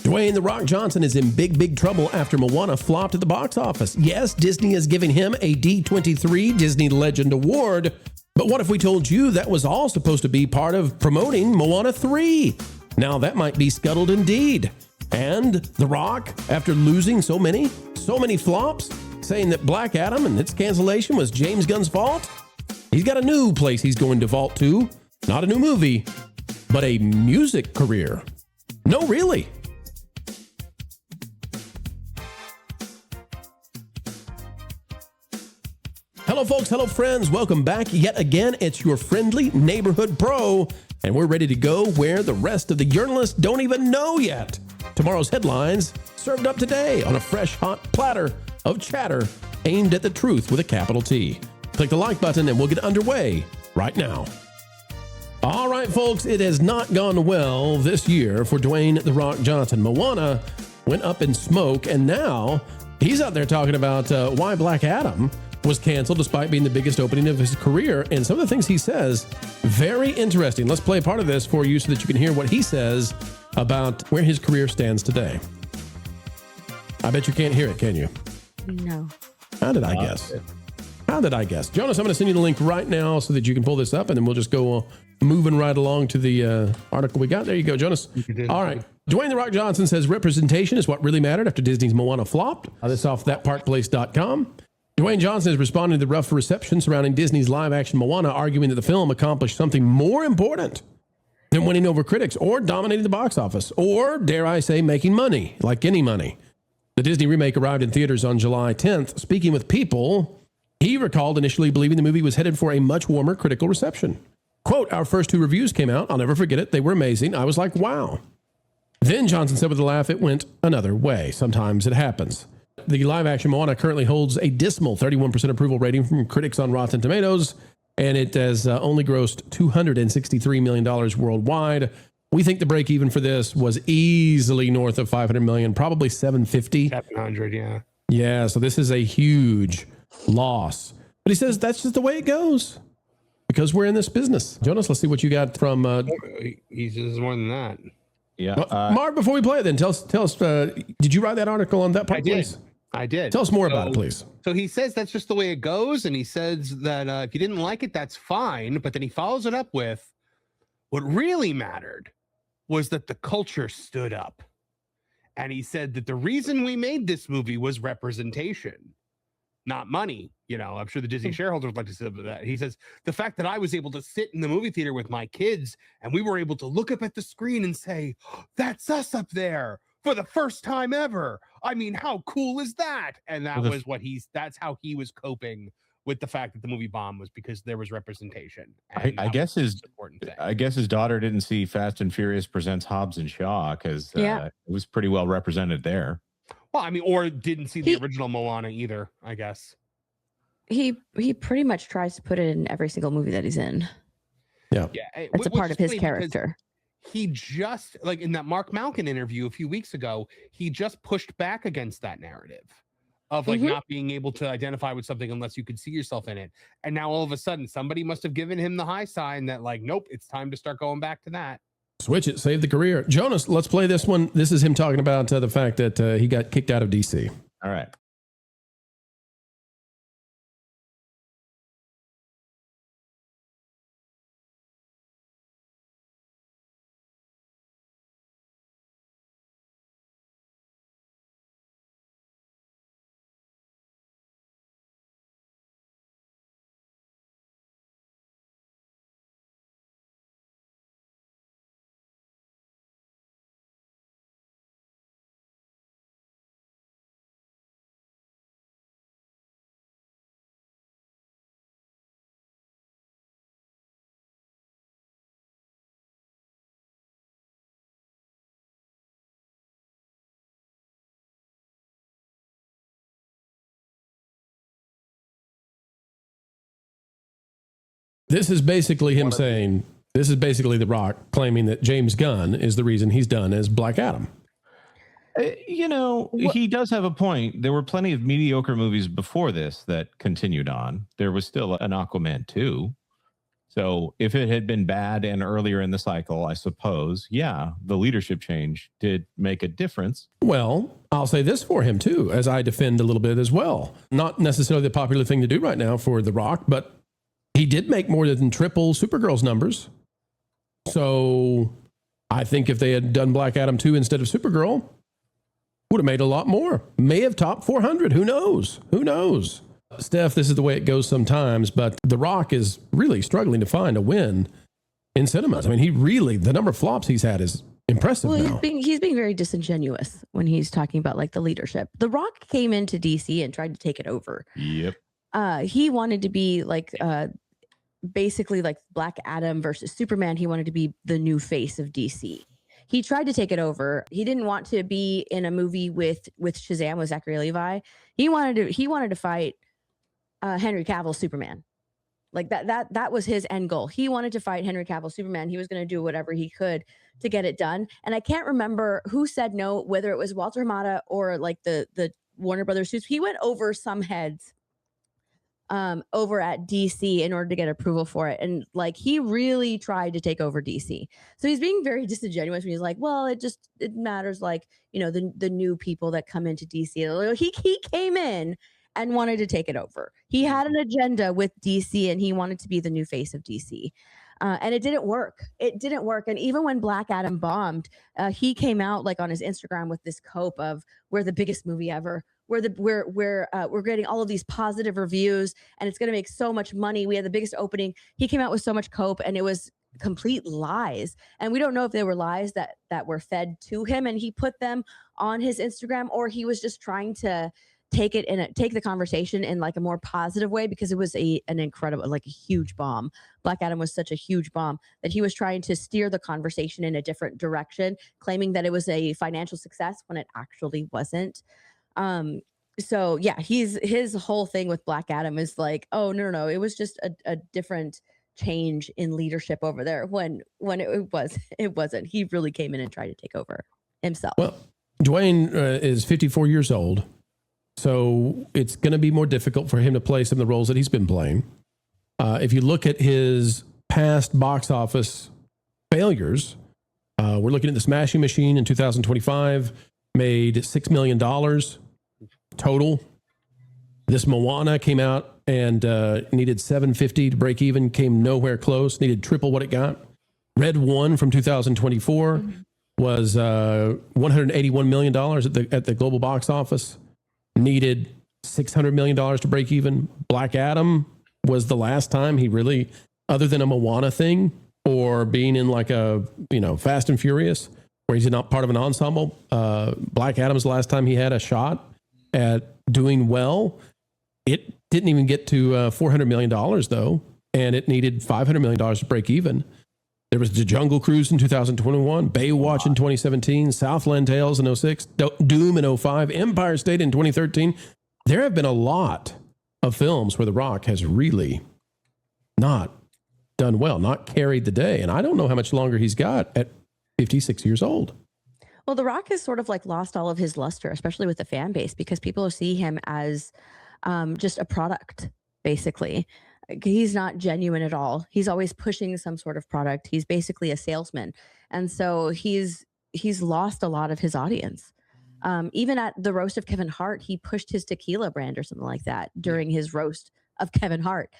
Dwayne "The Rock" Johnson is in big trouble after Moana flopped at the box office. Yes, Disney is giving him a D23 Disney Legend Award, but what if we told you that was all supposed to be part of promoting Moana 3? Now that might be scuttled indeed. And The Rock, after losing so many flops, saying that Black Adam and its cancellation was James Gunn's fault, he's got a new place he's going to vault to. Not a new movie, but a music career. No, really. Hello, folks. Hello, friends. Welcome back yet again. It's your friendly neighborhood pro, and we're ready to go where the rest of the journalists don't even know yet. Tomorrow's headlines served up today on a fresh, hot platter of chatter aimed at the truth with a capital T. Click the like button and we'll get underway right now. All right, folks, it has not gone well this year for Dwayne "The Rock" Johnson. Moana went up in smoke, and now he's out there talking about why Black Adam was canceled despite being the biggest opening of his career. And some of the things he says, very interesting. Let's play a part of this for you so that you can hear what he says about where his career stands today. I bet you can't hear it, can you? No. How did I guess? How did I guess? Jonas, I'm going to send you the link right now so that you can pull this up, and then we'll just go moving right along to the article we got. There you go, Jonas. All right. Dwayne "The Rock" Johnson says representation is what really mattered after Disney's Moana flopped. This off thatparkplace.com. Dwayne Johnson is responding to the rough reception surrounding Disney's live-action Moana, arguing that the film accomplished something more important than winning over critics or dominating the box office, or, dare I say, making money, like any money. The Disney remake arrived in theaters on July 10th. Speaking with People, he recalled initially believing the movie was headed for a much warmer critical reception. Quote, "Our first 2 reviews came out. I'll never forget it. They were amazing. I was like, wow." Then Johnson said with a laugh, it went another way. Sometimes it happens. The live-action Moana currently holds a dismal 31% approval rating from critics on Rotten Tomatoes, and it has only grossed $263 million worldwide. We think the break-even for this was easily north of $500 million, probably $750. 700, yeah. Yeah, so this is a huge loss. But he says that's just the way it goes because we're in this business. Jonas, let's see what you got from... He says more than that. Yeah. Marv, before we play it then, tell us, did you write that article on that part, please? I did. Tell us more about it, please. So he says that's just the way it goes. And he says that if you didn't like it, that's fine. But then he follows it up with what really mattered was that the culture stood up. And he said that the reason we made this movie was representation, not money. You know, I'm sure the Disney shareholders would like to say that. He says the fact that I was able to sit in the movie theater with my kids and we were able to look up at the screen and say, that's us up there for the first time ever. I mean, how cool is that? And that was what that's how he was coping with the fact that the movie bombed, was because there was representation. I guess his daughter didn't see Fast and Furious Presents Hobbs and Shaw because it was pretty well represented there. Well, I mean, or didn't see the original Moana either, I guess. He pretty much tries to put it in every single movie that he's in. Yeah. It's a part of his character. He just, like in that Mark Malkin interview a few weeks ago, he just pushed back against that narrative of like not being able to identify with something unless you could see yourself in it. And now all of a sudden somebody must have given him the high sign that like, nope, it's time to start going back to that. Switch it, save the career. Jonas, let's play this one. This is him talking about the fact that he got kicked out of DC. All right. This is basically him saying, this is basically The Rock claiming that James Gunn is the reason he's done as Black Adam. You know, he does have a point. There were plenty of mediocre movies before this that continued on. There was still an Aquaman 2. So if it had been bad and earlier in the cycle, I suppose, yeah, the leadership change did make a difference. Well, I'll say this for him too, as I defend a little bit as well. Not necessarily the popular thing to do right now for The Rock, but he did make more than triple Supergirl's numbers. So I think if they had done Black Adam 2 instead of Supergirl, would have made a lot more. May have topped 400. Who knows? Who knows? Steph, this is the way it goes sometimes, but The Rock is really struggling to find a win in cinemas. I mean, the number of flops he's had is impressive now. He's being very disingenuous when he's talking about like the leadership. The Rock came into DC and tried to take it over. Yep. He wanted to be like basically like Black Adam versus Superman. He wanted to be the new face of DC. He tried to take it over. He didn't want to be in a movie with Shazam with Zachary Levi. He wanted to fight Henry Cavill Superman. Like that was his end goal. He wanted to fight Henry Cavill Superman. He was going to do whatever he could to get it done. And I can't remember who said no, whether it was Walter Hamada or like the Warner Brothers suits. He went over some heads over at DC in order to get approval for it. And like, he really tried to take over DC. So he's being very disingenuous when he's like, well, it matters. Like, you know, the new people that come into DC, he came in and wanted to take it over. He had an agenda with DC and he wanted to be the new face of DC. And it didn't work. It didn't work. And even when Black Adam bombed, he came out like on his Instagram with this cope of, we're the biggest movie ever. We're getting all of these positive reviews and it's going to make so much money. We had the biggest opening. He came out with so much cope and it was complete lies. And we don't know if they were lies that were fed to him and he put them on his Instagram, or he was just trying to take the conversation in like a more positive way, because it was an incredible, like a huge bomb. Black Adam was such a huge bomb that he was trying to steer the conversation in a different direction, claiming that it was a financial success when it actually wasn't. So yeah, his whole thing with Black Adam is like, oh no, it was just a different change in leadership over there when it wasn't. He really came in and tried to take over himself. Well, Dwayne is 54 years old, so it's going to be more difficult for him to play some of the roles that he's been playing. If you look at his past box office failures, we're looking at The Smashing Machine in 2025, made $6 million total. This Moana came out and needed $750 to break even, came nowhere close, needed triple what it got. Red One from 2024 was $181 million at the global box office, needed $600 million to break even. Black Adam was the last time he really, other than a Moana thing or being in like a, Fast and Furious, where he's not part of an ensemble. Black Adam's the last time he had a shot at doing well. It didn't even get to $400 million though, and it needed $500 million to break even. There was The Jungle Cruise in 2021, Baywatch in 2017, Southland Tales in 2006, Doom in 2005, Empire State in 2013. There have been a lot of films where The Rock has really not done well, not carried the day. And I don't know how much longer he's got at 56 years old. Well, The Rock has sort of like lost all of his luster, especially with the fan base, because people see him as just a product, basically. He's not genuine at all. He's always pushing some sort of product. He's basically a salesman. And so he's lost a lot of his audience. Even at the roast of Kevin Hart, he pushed his tequila brand or something like that during his roast of Kevin Hart.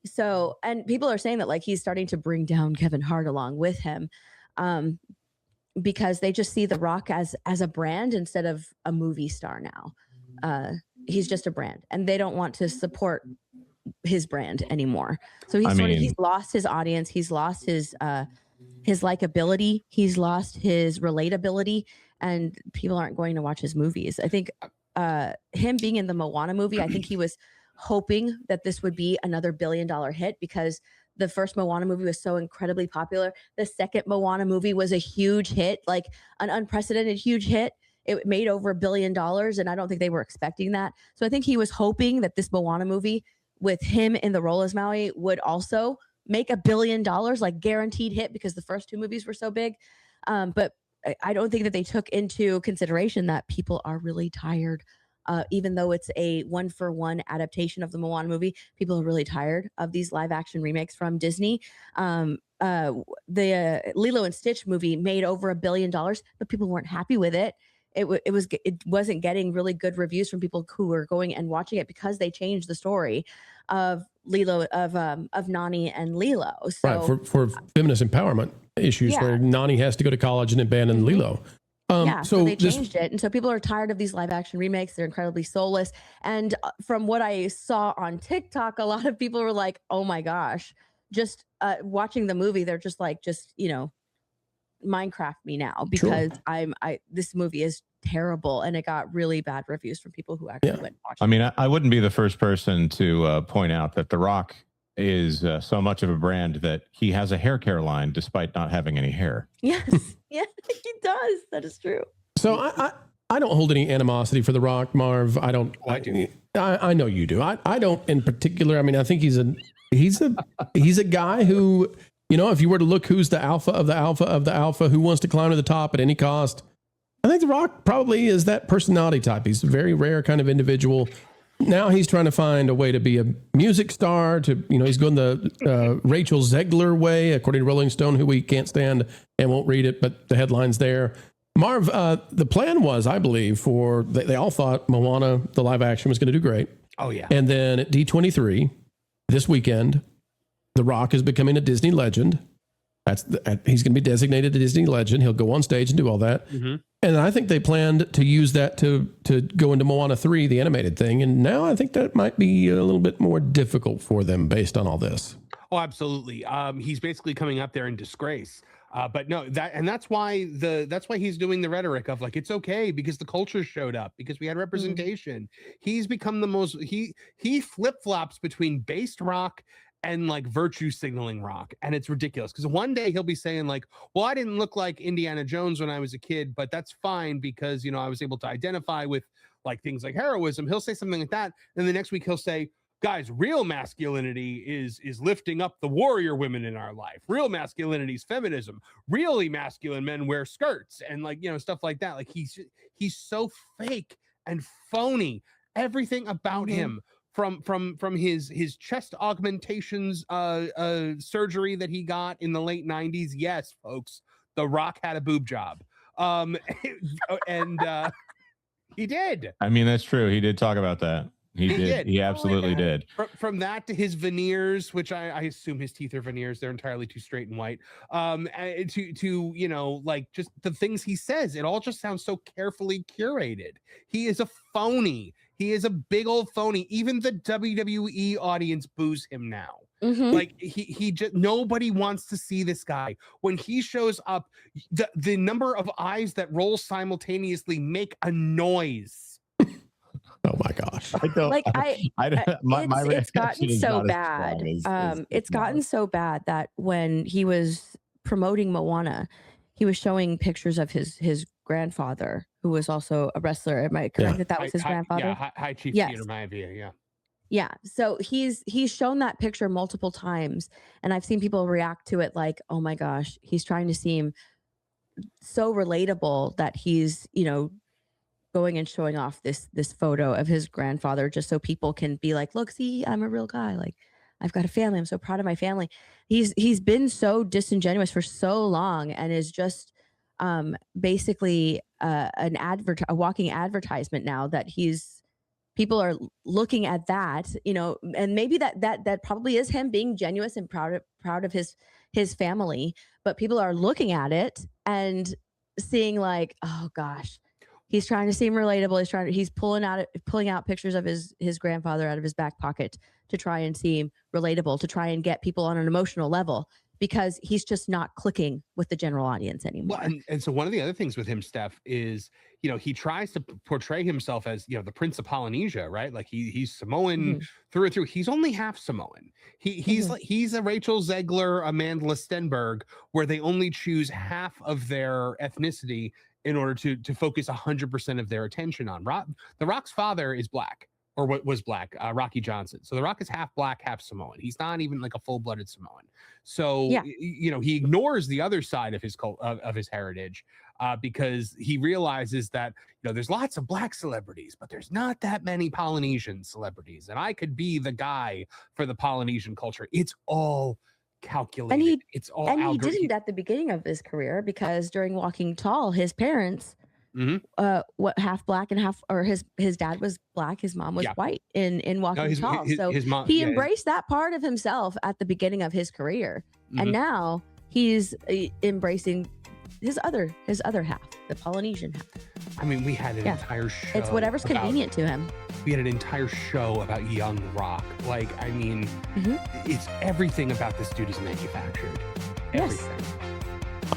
So, and people are saying that like he's starting to bring down Kevin Hart along with him. Because they just see The Rock as a brand instead of a movie star now. He's just a brand, and they don't want to support his brand anymore. So he's lost his audience. He's lost his likability. He's lost his relatability, and people aren't going to watch his movies. I think him being in the Moana movie, I think he was hoping that this would be another $1 billion hit, because the first Moana movie was so incredibly popular. The second Moana movie was a huge hit, like an unprecedented huge hit. It made over $1 billion, and I don't think they were expecting that. So I think he was hoping that this Moana movie with him in the role as Maui would also make $1 billion, like guaranteed hit, because the first two movies were so big. But I don't think that they took into consideration that people are really tired even though it's a 1-for-1 adaptation of the Moana movie, people are really tired of these live action remakes from Disney. The Lilo and Stitch movie made over $1 billion, but people weren't happy with it. It wasn't getting really good reviews from people who were going and watching it because they changed the story of Lilo of Nani and Lilo. So right, for feminist empowerment issues where Nani has to go to college and abandon Lilo. So they changed it. And so people are tired of these live action remakes. They're incredibly soulless. And from what I saw on TikTok, a lot of people were like, oh my gosh, just watching the movie, they're just like, Minecraft me now, because this movie is terrible, and it got really bad reviews from people who actually went and watched it. I mean, I wouldn't be the first person to point out that The Rock is so much of a brand that he has a hair care line despite not having any hair. Yes, yeah, he does. That is true. So I don't hold any animosity for The Rock, Marv. I don't. I do. I know you do. I don't in particular. I mean, I think he's a guy who, you know, if you were to look who's the alpha of the alpha of the alpha, who wants to climb to the top at any cost, I think The Rock probably is that personality type. He's a very rare kind of individual. Now he's trying to find a way to be a music star. He's going the Rachel Zegler way, according to Rolling Stone, who we can't stand and won't read it, but the headline's there. Marv, the plan was, I believe, they all thought Moana, the live action, was going to do great. Oh, yeah. And then at D23 this weekend, The Rock is becoming a Disney legend. He's going to be designated a Disney legend. He'll go on stage and do all that. Mm-hmm. And I think they planned to use that to go into Moana 3, the animated thing. And now I think that might be a little bit more difficult for them based on all this. Oh, absolutely. He's basically coming up there in disgrace. But no, that's why he's doing the rhetoric of like, it's okay because the culture showed up, because we had representation. He's become he flip-flops between based rock and like virtue signaling rock, and it's ridiculous because one day he'll be saying like, well, I didn't look like Indiana Jones when I was a kid, but that's fine because, you know, I was able to identify with like things like heroism. He'll say something like that, and the next week he'll say, guys, real masculinity is lifting up the warrior women in our life. Real masculinity is feminism. Really masculine men wear skirts and like, you know, stuff like that. Like he's so fake and phony. Everything about him, from his chest augmentations surgery that he got in the late 90s. Yes, folks, The Rock had a boob job. And he did. I mean, that's true. He did talk about that. He did. He absolutely did. From that to his veneers, which I assume his teeth are veneers. They're entirely too straight and white. To you know, like just the things he says, it all just sounds so carefully curated. He is a phony. He is a big old phony. Even the WWE audience boos him now. Mm-hmm. Like he just, nobody wants to see this guy. When he shows up, the number of eyes that roll simultaneously make a noise. Oh my gosh. It's gotten so bad. It's gotten so bad that when he was promoting Moana, he was showing pictures of his grandfather, who was also a wrestler. Am I correct that was his grandfather? Yeah, High Chief Peter Maivia, yeah. Yeah. So he's shown that picture multiple times, and I've seen people react to it like, oh my gosh, he's trying to seem so relatable that he's, you know, going and showing off this photo of his grandfather just so people can be like, look, see, I'm a real guy. Like, I've got a family. I'm so proud of my family. He's been so disingenuous for so long and is just basically a walking advertisement now that people are looking at that, you know, and maybe that probably is him being genuine and proud of his family, but people are looking at it and seeing like, oh gosh, he's trying to seem relatable. He's pulling out pictures of his grandfather out of his back pocket to try and seem relatable, to try and get people on an emotional level, because he's just not clicking with the general audience anymore. Well, and so one of the other things with him, Steph, is, you know, he tries to portray himself as, you know, the Prince of Polynesia, right? Like he's Samoan through and through. He's only half Samoan. He's a Rachel Zegler, Amanda Stenberg, where they only choose half of their ethnicity in order to focus 100% of their attention on. The Rock's father is black, or what was black, Rocky Johnson. So The Rock is half black, half Samoan. He's not even like a full-blooded Samoan. So, you know, he ignores the other side of his heritage. because he realizes that, there's lots of black celebrities, but there's not that many Polynesian celebrities. And I could be the guy for the Polynesian culture. It's all calculated. It's all he didn't at the beginning of his career, because during Walking Tall, his parents, half black and half, or his dad was black, his mom was white in Walking Tall. So his mom, he embraced that part of himself at the beginning of his career, and now he's embracing his other half, the Polynesian half. I mean, we had an entire show. It's whatever's convenient to him. We had an entire show about young rock. Like, I mean, it's everything about this dude is manufactured. Everything.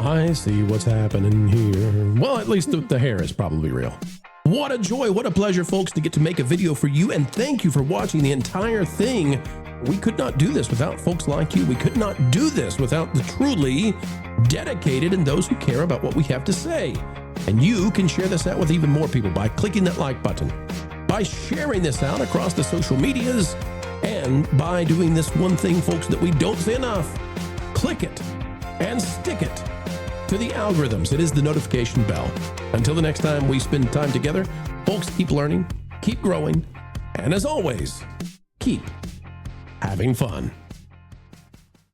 I see what's happening here. Well, at least the hair is probably real. What a joy, what a pleasure, folks, to get to make a video for you. And thank you for watching the entire thing. We could not do this without folks like you. We could not do this without the truly dedicated and those who care about what we have to say. And you can share this out with even more people by clicking that like button, by sharing this out across the social medias, and by doing this one thing, folks, that we don't say enough. Click it and stick it to the algorithms. It is the notification bell. Until the next time we spend time together, folks, keep learning, keep growing, and as always, keep having fun.